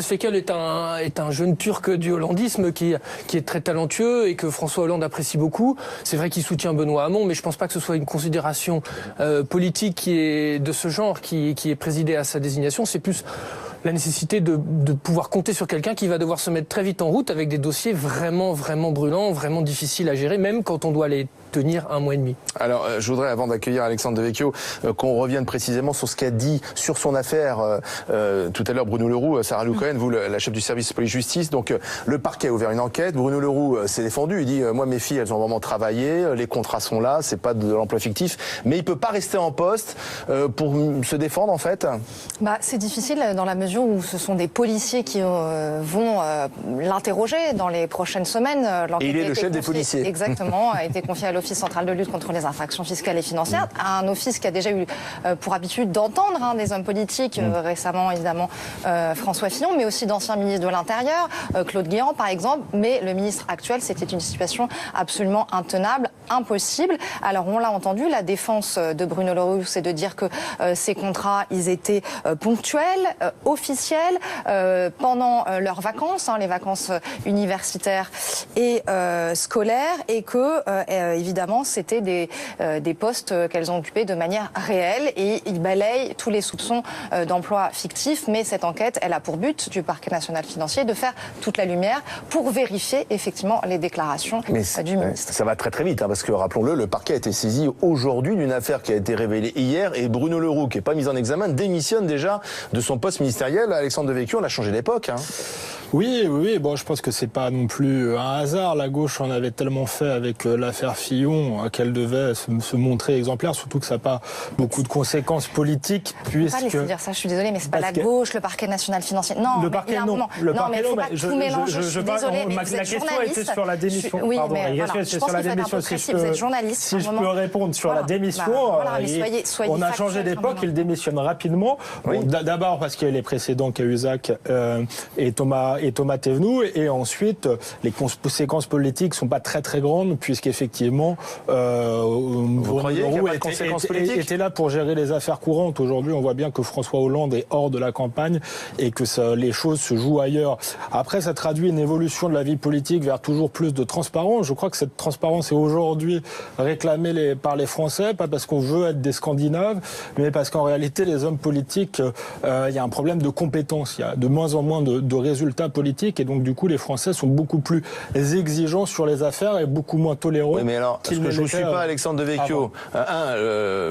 Fekel est un jeune Turc du hollandisme qui est très talentueux et que François Hollande apprécie beaucoup. C'est vrai qu'il soutient Benoît Hamon, mais je pense pas que ce soit une considération politique qui est de ce genre qui est présidée à sa désignation. C'est plus la nécessité de pouvoir compter sur quelqu'un qui va devoir se mettre très vite en route avec des dossiers vraiment brûlants, vraiment difficiles à gérer, même quand on doit les tenir un mois et demi. Alors, je voudrais, avant d'accueillir Alexandre Devecchio, qu'on revienne précisément sur ce qu'a dit sur son affaire tout à l'heure Bruno Le Roux, Sarah Lou Cohen, vous, la chef du service police-justice. Donc, le parquet a ouvert une enquête. Bruno Le Roux s'est défendu. Il dit, moi, mes filles, elles ont vraiment travaillé. Les contrats sont là. C'est pas de l'emploi fictif. Mais il peut pas rester en poste pour se défendre, en fait. C'est difficile dans la mesure où ce sont des policiers qui vont l'interroger dans les prochaines semaines. Et il est le chef des policiers. Exactement, a été confié à l'Office central de lutte contre les infractions fiscales et financières, un office qui a déjà eu pour habitude d'entendre des hommes politiques, récemment évidemment François Fillon, mais aussi d'anciens ministres de l'Intérieur, Claude Guéant par exemple, mais le ministre actuel, c'était une situation absolument intenable, impossible. Alors on l'a entendu, la défense de Bruno Le Roux, c'est de dire que ces contrats, ils étaient ponctuels, officiels, pendant leurs vacances, les vacances universitaires et scolaires, et que évidemment, c'était des postes qu'elles ont occupés de manière réelle, et ils balayent tous les soupçons d'emploi fictif. Mais cette enquête, elle a pour but du parquet national financier de faire toute la lumière pour vérifier effectivement les déclarations du ministre. Ça va très vite, parce que rappelons-le, le parquet a été saisi aujourd'hui d'une affaire qui a été révélée hier, et Bruno Le Roux, qui n'est pas mis en examen, démissionne déjà de son poste ministériel. Alexandre Devecchio, on a changé d'époque. Oui. Bon, je pense que c'est pas non plus un hasard. La gauche en avait tellement fait avec l'affaire Fillon qu'elle devait se montrer exemplaire, surtout que ça n'a pas beaucoup de conséquences politiques. Je ne peux pas laisser dire ça, je suis désolée, mais c'est pas la gauche, le parquet national financier. Non, le parquet non. Le parquet non, mais tout mélanger. Je suis désolée, mais vous êtes journaliste. Était sur la démission. Oui, mais voilà, je pense qu'il faut être un peu précis. Vous êtes journaliste. Si je peux répondre sur la démission, on a changé d'époque, il démissionne rapidement. D'abord parce qu'il y a les précédents Cahuzac et Thomas Thévenoud, et ensuite les conséquences politiques sont pas très grandes, puisqu'effectivement vous croyez qu'il n'y a pas de conséquences politiques ? était là pour gérer les affaires courantes. Aujourd'hui, on voit bien que François Hollande est hors de la campagne et que les choses se jouent ailleurs. Après, ça traduit une évolution de la vie politique vers toujours plus de transparence. Je crois que cette transparence est aujourd'hui réclamée par les Français, pas parce qu'on veut être des Scandinaves, mais parce qu'en réalité, les hommes politiques, il y a un problème de compétence. Il y a de moins en moins de résultats politiques, et donc du coup, les Français sont beaucoup plus exigeants sur les affaires et beaucoup moins tolérants. Oui, mais alors, parce que je ne suis pas Alexandre Devecchio.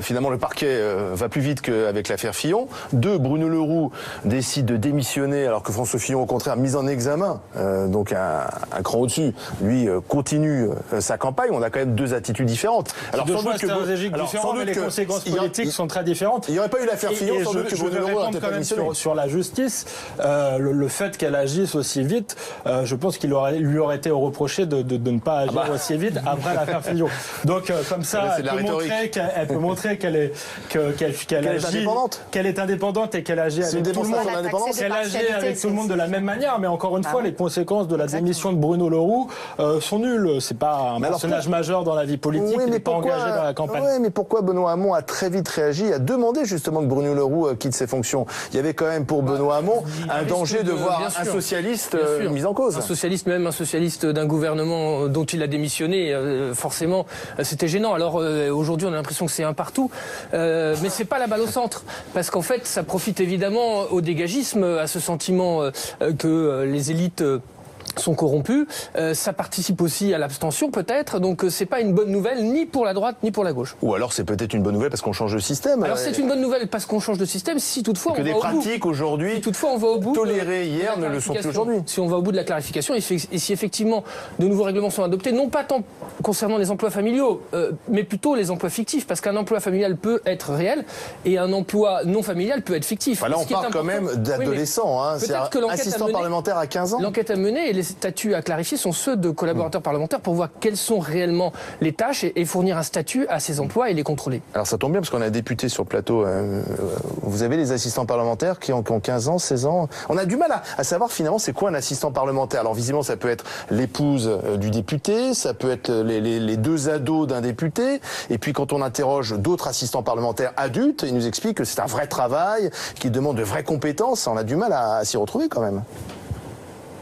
Finalement, le parquet va plus vite qu'avec l'affaire Fillon. 2, Bruno Le Roux décide de démissionner, alors que François Fillon, au contraire, mis en examen, donc un cran au-dessus, lui continue sa campagne. On a quand même 2 attitudes différentes. Alors, sans doute que les conséquences politiques sont très différentes. Il n'y aurait pas eu l'affaire Fillon, sans doute que Bruno Le Roux n'aurait pas démissionné. Sur la justice, le fait qu'elle agisse aussi vite, je pense qu'il lui aurait été reproché de ne pas agir aussi vite après l'affaire Fillon. Donc comme ça, elle peut montrer qu'elle est indépendante. Qu'elle est indépendante et qu'elle agit avec tout le monde. Qu'elle agit avec tout le monde de la même manière. Mais encore une fois, les conséquences de la démission de Bruno Le Roux sont nulles. C'est pas un personnage majeur dans la vie politique. Il n'est pas engagé dans la campagne. Oui, mais pourquoi Benoît Hamon a très vite réagi, a demandé justement que Bruno Le Roux quitte ses fonctions? Il y avait quand même pour Benoît Hamon un danger de voir un socialiste mis en cause. Un socialiste, même un socialiste d'un gouvernement dont il a démissionné, forcément, c'était gênant. Alors aujourd'hui, on a l'impression que c'est un partout, mais c'est pas la balle au centre, parce qu'en fait, ça profite évidemment au dégagisme, à ce sentiment que les élites sont corrompus, ça participe aussi à l'abstention peut-être, donc c'est pas une bonne nouvelle ni pour la droite ni pour la gauche. Ou alors c'est peut-être une bonne nouvelle parce qu'on change de système. Alors c'est une bonne nouvelle parce qu'on change de système, si toutefois que on des va au bout. pratiques aujourd'hui, si toutefois on va au bout, tolérées hier ne le sont plus aujourd'hui. Si on va au bout de la clarification et si effectivement de nouveaux règlements sont adoptés, non pas tant concernant les emplois familiaux, mais plutôt les emplois fictifs, parce qu'un emploi familial peut être réel et un emploi non familial peut être fictif. Là on parle quand même d'adolescents, c'est assistant parlementaire à 15 ans. L'enquête à mener et statuts à clarifier sont ceux de collaborateurs parlementaires pour voir quelles sont réellement les tâches et fournir un statut à ces emplois et les contrôler. Alors ça tombe bien parce qu'on a un député sur le plateau. Vous avez les assistants parlementaires qui ont 15 ans, 16 ans. On a du mal à savoir finalement c'est quoi un assistant parlementaire. Alors visiblement ça peut être l'épouse du député, ça peut être les deux ados d'un député. Et puis quand on interroge d'autres assistants parlementaires adultes, ils nous expliquent que c'est un vrai travail, qui demande de vraies compétences. On a du mal à s'y retrouver quand même.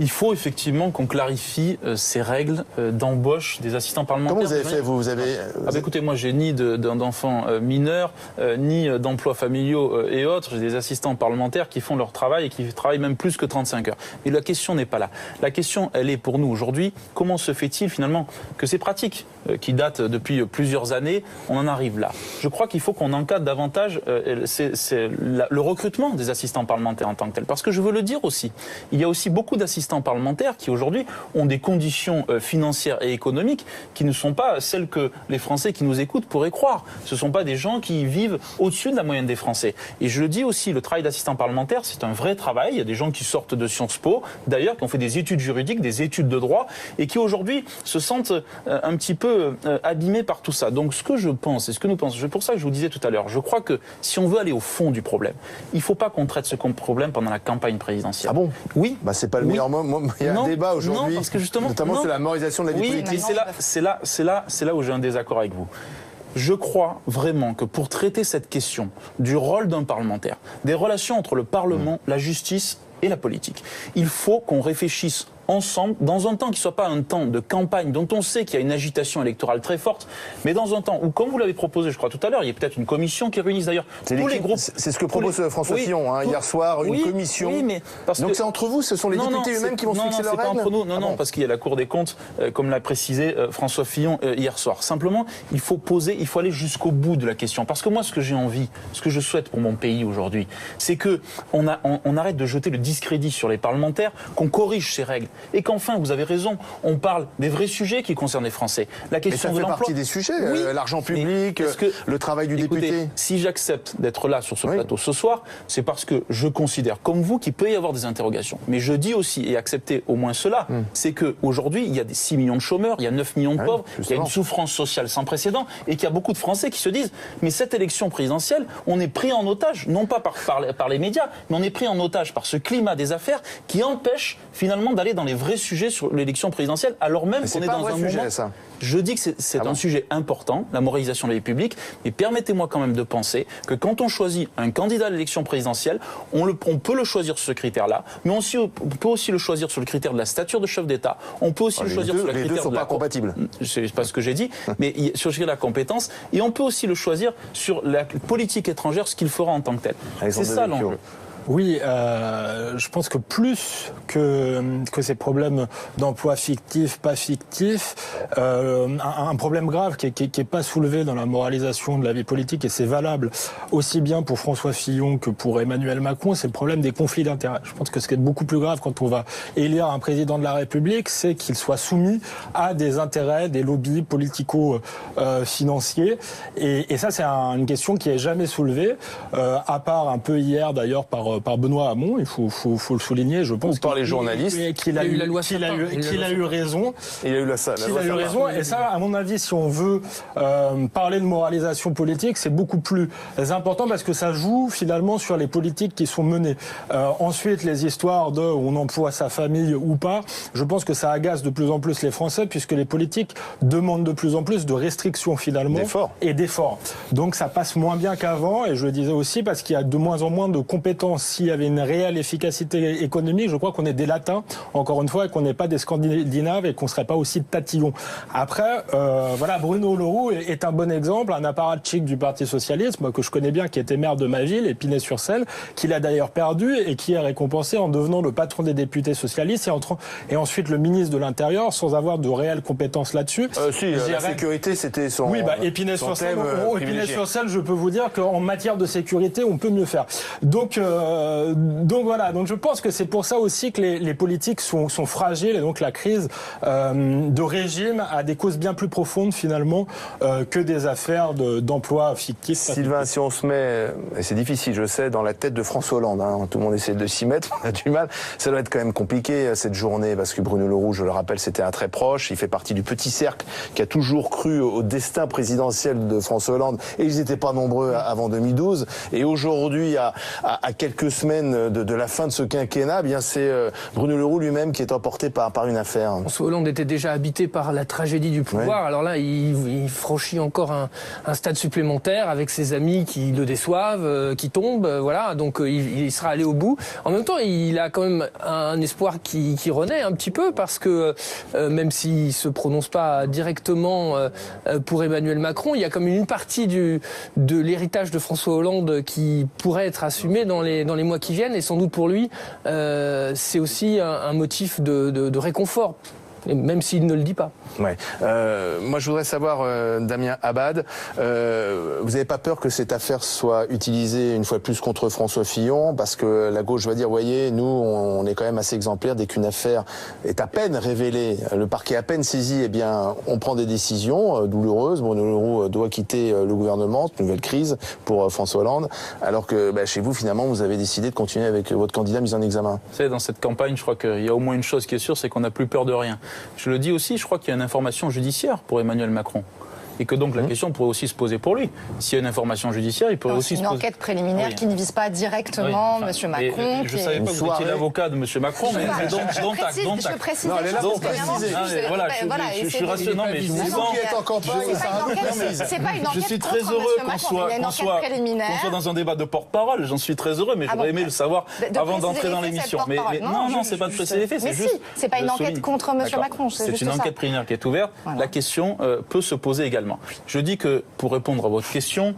Il faut effectivement qu'on clarifie ces règles d'embauche des assistants parlementaires. Comment vous avez fait, vous avez... Écoutez, moi j'ai ni d'enfants mineurs, ni d'emplois familiaux et autres. J'ai des assistants parlementaires qui font leur travail et qui travaillent même plus que 35 heures. Mais la question n'est pas là. La question, elle est pour nous aujourd'hui, comment se fait-il finalement que ces pratiques qui datent depuis plusieurs années, on en arrive là? Je crois qu'il faut qu'on encadre davantage le recrutement des assistants parlementaires en tant que tel. Parce que je veux le dire aussi, il y a aussi beaucoup d'assistants parlementaires qui aujourd'hui ont des conditions financières et économiques qui ne sont pas celles que les Français qui nous écoutent pourraient croire. Ce ne sont pas des gens qui vivent au-dessus de la moyenne des Français. Et je le dis aussi, le travail d'assistant parlementaire, c'est un vrai travail. Il y a des gens qui sortent de Sciences Po, d'ailleurs, qui ont fait des études juridiques, des études de droit, et qui aujourd'hui se sentent un petit peu abîmés par tout ça. Donc ce que je pense, et ce que nous pensons, c'est pour ça que je vous disais tout à l'heure, je crois que si on veut aller au fond du problème, il ne faut pas qu'on traite ce problème pendant la campagne présidentielle. Ah bon? Oui. Bah c'est pas le meilleur moment. Il y a un débat aujourd'hui, parce que justement, notamment sur la morisation de la vie politique. C'est là où j'ai un désaccord avec vous. Je crois vraiment que pour traiter cette question du rôle d'un parlementaire, des relations entre le Parlement, la justice et la politique, il faut qu'on réfléchisse ensemble, dans un temps qui ne soit pas un temps de campagne dont on sait qu'il y a une agitation électorale très forte, mais dans un temps où, comme vous l'avez proposé, je crois tout à l'heure, il y a peut-être une commission qui réunisse d'ailleurs tous les groupes. C'est ce que propose François Fillon hier soir, une commission. Oui, mais donc c'est entre vous, ce sont les députés eux-mêmes qui vont se fixer leurs règles. Non, c'est pas entre nous. Non, parce qu'il y a la Cour des comptes, comme l'a précisé François Fillon hier soir. Simplement, il faut aller jusqu'au bout de la question. Parce que moi, ce que j'ai envie, ce que je souhaite pour mon pays aujourd'hui, c'est que on arrête de jeter le discrédit sur les parlementaires, qu'on corrige ces règles. Et qu'enfin, vous avez raison, on parle des vrais sujets qui concernent les Français. La question de l'emploi. Ça fait partie des sujets, l'argent public, le travail du député. Si j'accepte d'être là sur ce plateau ce soir, c'est parce que je considère, comme vous, qu'il peut y avoir des interrogations. Mais je dis aussi, et accepter au moins cela, c'est qu'aujourd'hui, il y a des 6 millions de chômeurs, il y a 9 millions de pauvres, il y a une souffrance sociale sans précédent, et qu'il y a beaucoup de Français qui se disent, mais cette élection présidentielle, on est pris en otage, non pas par les médias, mais on est pris en otage par ce climat des affaires qui empêche finalement d'aller dans les vrais sujets sur l'élection présidentielle, alors même qu'on est dans un moment... Ça. Je dis que c'est un sujet important, la moralisation de la vie publique, mais permettez-moi quand même de penser que quand on choisit un candidat à l'élection présidentielle, on peut le choisir sur ce critère-là, mais on peut aussi le choisir sur le critère de la stature de chef d'État, on peut aussi le choisir sur le critère de la... Les deux ne sont pas compatibles. C'est pas ce que j'ai dit, mais sur le critère de la compétence, et on peut aussi le choisir sur la politique étrangère, ce qu'il fera en tant que tel. C'est ça l'enjeu. Oui, je pense que plus que ces problèmes d'emploi fictif, pas fictif, un problème grave qui est pas soulevé dans la moralisation de la vie politique, et c'est valable aussi bien pour François Fillon que pour Emmanuel Macron, c'est le problème des conflits d'intérêts. Je pense que ce qui est beaucoup plus grave quand on va élire un président de la République, c'est qu'il soit soumis à des intérêts, des lobbies politico-financiers. Et ça, c'est une question qui est jamais soulevée, à part un peu hier d'ailleurs par Benoît Hamon, il faut le souligner, je pense. Ou par les journalistes. Qu'il a eu raison. Il a eu raison. Et ça, à mon avis, si on veut parler de moralisation politique, c'est beaucoup plus important parce que ça joue finalement sur les politiques qui sont menées. Ensuite, les histoires de on emploie sa famille ou pas, je pense que ça agace de plus en plus les Français puisque les politiques demandent de plus en plus de restrictions finalement et d'efforts. Donc ça passe moins bien qu'avant, et je le disais aussi parce qu'il y a de moins en moins de compétences. S'il y avait une réelle efficacité économique, je crois qu'on est des Latins, encore une fois, et qu'on n'est pas des Scandinaves et qu'on ne serait pas aussi tatillons. Après, voilà, Bruno Le Roux est un bon exemple, un apparatchik du Parti Socialiste, moi, que je connais bien, qui était maire de ma ville, Épinay-sur-Seine, qu'il a d'ailleurs perdu et qui est récompensé en devenant le patron des députés socialistes et ensuite le ministre de l'Intérieur sans avoir de réelles compétences là-dessus. La sécurité, c'était son Oui, Épinay-sur-Seine, je peux vous dire qu'en matière de sécurité, on peut mieux faire. Donc donc voilà, donc je pense que c'est pour ça aussi que les politiques sont fragiles et donc la crise de régime a des causes bien plus profondes finalement que des affaires d'emploi fictifs. Sylvain, si on se met, et c'est difficile, je sais, dans la tête de François Hollande, hein, tout le monde essaie de s'y mettre, on a du mal, ça doit être quand même compliqué cette journée parce que Bruno Le Roux, je le rappelle, c'était un très proche, il fait partie du petit cercle qui a toujours cru au destin présidentiel de François Hollande et ils n'étaient pas nombreux avant 2012 et aujourd'hui à quelques semaines de la fin de ce quinquennat, eh bien c'est Bruno Le Roux lui-même qui est emporté par une affaire. François Hollande était déjà habité par la tragédie du pouvoir, alors là il franchit encore un stade supplémentaire avec ses amis qui le déçoivent, qui tombent, voilà, donc il sera allé au bout. En même temps, il a quand même un espoir qui renaît un petit peu parce que même s'il se prononce pas directement pour Emmanuel Macron, il y a comme une partie de l'héritage de François Hollande qui pourrait être assumé dans les mois qui viennent et sans doute pour lui, c'est aussi un motif de réconfort. Même s'il ne le dit pas. Ouais. Moi, je voudrais savoir, Damien Abad, vous n'avez pas peur que cette affaire soit utilisée une fois de plus contre François Fillon, parce que la gauche va dire, voyez, nous, on est quand même assez exemplaires dès qu'une affaire est à peine révélée, le parquet à peine saisi, eh bien, on prend des décisions douloureuses. Bruno Le Roux doit quitter le gouvernement, cette nouvelle crise pour François Hollande, alors que chez vous, finalement, vous avez décidé de continuer avec votre candidat mis en examen. Vous savez, dans cette campagne, je crois qu'il y a au moins une chose qui est sûre, c'est qu'on n'a plus peur de rien. Je le dis aussi, je crois qu'il y a une information judiciaire pour Emmanuel Macron. Et que donc la question pourrait aussi se poser pour lui. S'il y a une information judiciaire, il pourrait aussi se poser... une enquête préliminaire qui ne vise pas directement M. Macron. Je ne savais pas que vous étiez l'avocat de M. Macron, mais je précise. Non, elle est là pour préciser. Je suis rassurant, mais je vous sens... C'est pas une enquête. Je suis très heureux qu'on soit dans un débat de porte-parole. J'en suis très heureux, mais j'aurais aimé le savoir avant d'entrer dans l'émission. Mais non, c'est pas de préciser les faits. Mais si, c'est pas une enquête contre M. Macron. C'est une enquête préliminaire qui est ouverte. La question peut se poser également. Je dis que, pour répondre à votre question,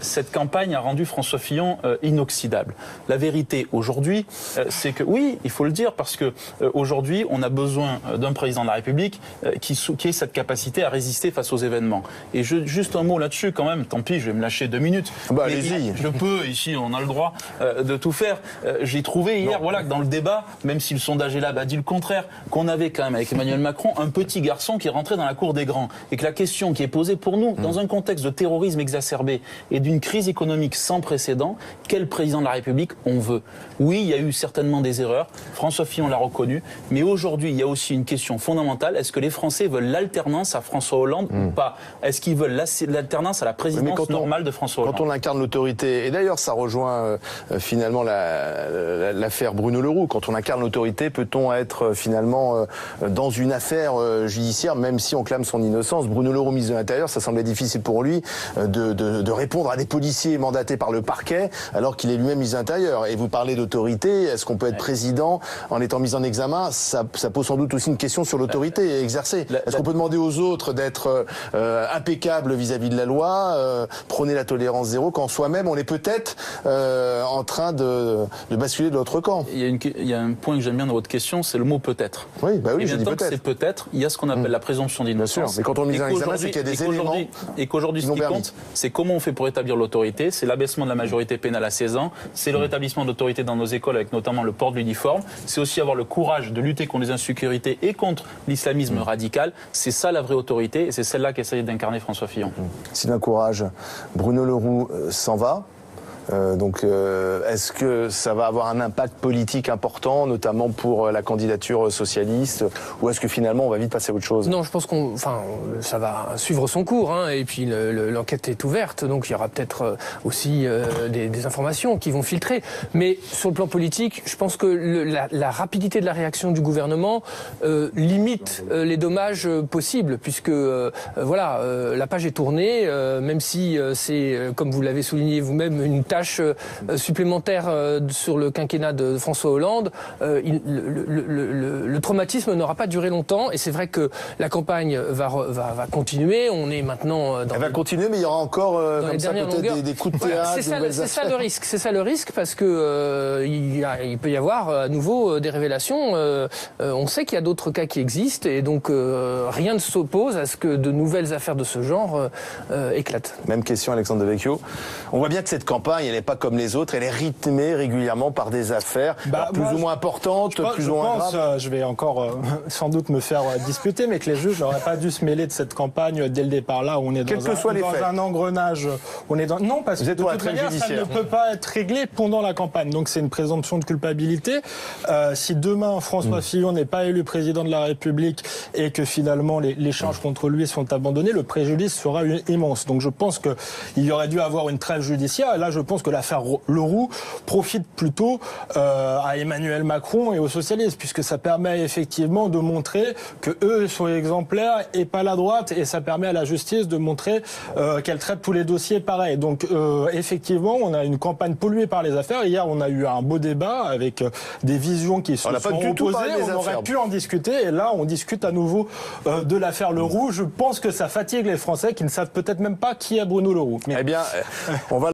cette campagne a rendu François Fillon inoxydable. La vérité aujourd'hui, c'est que, oui, il faut le dire, parce que aujourd'hui, on a besoin d'un président de la République qui ait cette capacité à résister face aux événements. Et juste un mot là-dessus, quand même, tant pis, je vais me lâcher 2 minutes. Allez-y. Je peux, ici, on a le droit de tout faire. J'ai trouvé hier, que dans le débat, même si le sondage est là, dit le contraire, qu'on avait quand même, avec Emmanuel Macron, un petit garçon qui est rentré dans la cour des grands. Et que la question qui est posée pour nous, dans un contexte de terrorisme exacerbé et d'une crise économique sans précédent, quel président de la République on veut? Oui, il y a eu certainement des erreurs, François Fillon l'a reconnu, mais aujourd'hui, il y a aussi une question fondamentale, est-ce que les Français veulent l'alternance à François Hollande ou pas? Est-ce qu'ils veulent l'alternance à la présidence normale de François Hollande? Quand on incarne l'autorité, et d'ailleurs ça rejoint finalement l'affaire Bruno Le Roux, quand on incarne l'autorité, peut-on être finalement dans une affaire judiciaire, même si on clame son innocence? Bruno Le Roux, ministre de l'Intérieur, ça semblait difficile pour lui de répondre à des policiers mandatés par le parquet alors qu'il est lui-même ministre de l'Intérieur. Et vous parlez d'autorité, est-ce qu'on peut être président en étant mis en examen? Ça pose sans doute aussi une question sur l'autorité exercée. Est-ce qu'on peut demander aux autres d'être impeccables vis-à-vis de la loi, prôner la tolérance zéro, quand soi-même on est peut-être en train de basculer de l'autre camp? Il y a un point que j'aime bien dans votre question, c'est le mot peut-être. Oui, je dis peut-être. C'est peut-être, il y a ce qu'on appelle la présomption d'innocence. Mais quand on est mis en examen, c'est qu'il y a des éléments. Et qu'aujourd'hui, ce qui compte, c'est comment on fait pour établir l'autorité. C'est l'abaissement de la majorité pénale à 16 ans. C'est le rétablissement de l'autorité dans nos écoles, avec notamment le port de l'uniforme. C'est aussi avoir le courage de lutter contre les insécurités et contre l'islamisme radical. C'est ça la vraie autorité, et c'est celle-là qu'essaye d'incarner François Fillon. Sylvain Courage, Bruno Le Roux s'en va. Est-ce que ça va avoir un impact politique important, notamment pour la candidature socialiste, ou est-ce que finalement on va vite passer à autre chose? Non, je pense ça va suivre son cours, et puis l'enquête est ouverte, donc il y aura peut-être aussi des informations qui vont filtrer. Mais sur le plan politique, je pense que la rapidité de la réaction du gouvernement limite les dommages possibles, puisque la page est tournée, même si c'est, comme vous l'avez souligné vous-même, une tâche supplémentaire sur le quinquennat de François Hollande. Le traumatisme n'aura pas duré longtemps, et c'est vrai que la campagne va continuer. On est maintenant elle va continuer, mais il y aura encore comme ça peut-être des coups de théâtre. C'est ça le risque. C'est ça le risque, parce que il peut y avoir à nouveau des révélations. On sait qu'il y a d'autres cas qui existent, et donc rien ne s'oppose à ce que de nouvelles affaires de ce genre éclatent. Même question, Alexandre Devecchio. On voit bien que cette campagne campagne, elle n'est pas comme les autres, elle est rythmée régulièrement par des affaires plus ou moins importantes, plus ou moins graves. Je vais encore sans doute me faire disputer, mais que les juges n'auraient pas dû se mêler de cette campagne dès le départ. Là, on est dans un engrenage. Non, parce que de toute manière, ça ne peut pas être réglé pendant la campagne. Donc c'est une présomption de culpabilité. Si demain François Fillon n'est pas élu président de la République et que finalement les charges contre lui sont abandonnées, le préjudice sera immense. Donc je pense qu'il y aurait dû avoir une trêve judiciaire. Et là, je pense que l'affaire Leroux profite plutôt à Emmanuel Macron et aux socialistes, puisque ça permet effectivement de montrer que eux sont exemplaires et pas la droite, et ça permet à la justice de montrer qu'elle traite tous les dossiers pareil. Donc effectivement, on a une campagne polluée par les affaires. Hier, on a eu un beau débat avec des visions qui se sont opposées. On aurait pu en discuter, et là, on discute à nouveau de l'affaire Leroux. Je pense que ça fatigue les Français qui ne savent peut-être même pas qui est Bruno Leroux. Eh bien, on va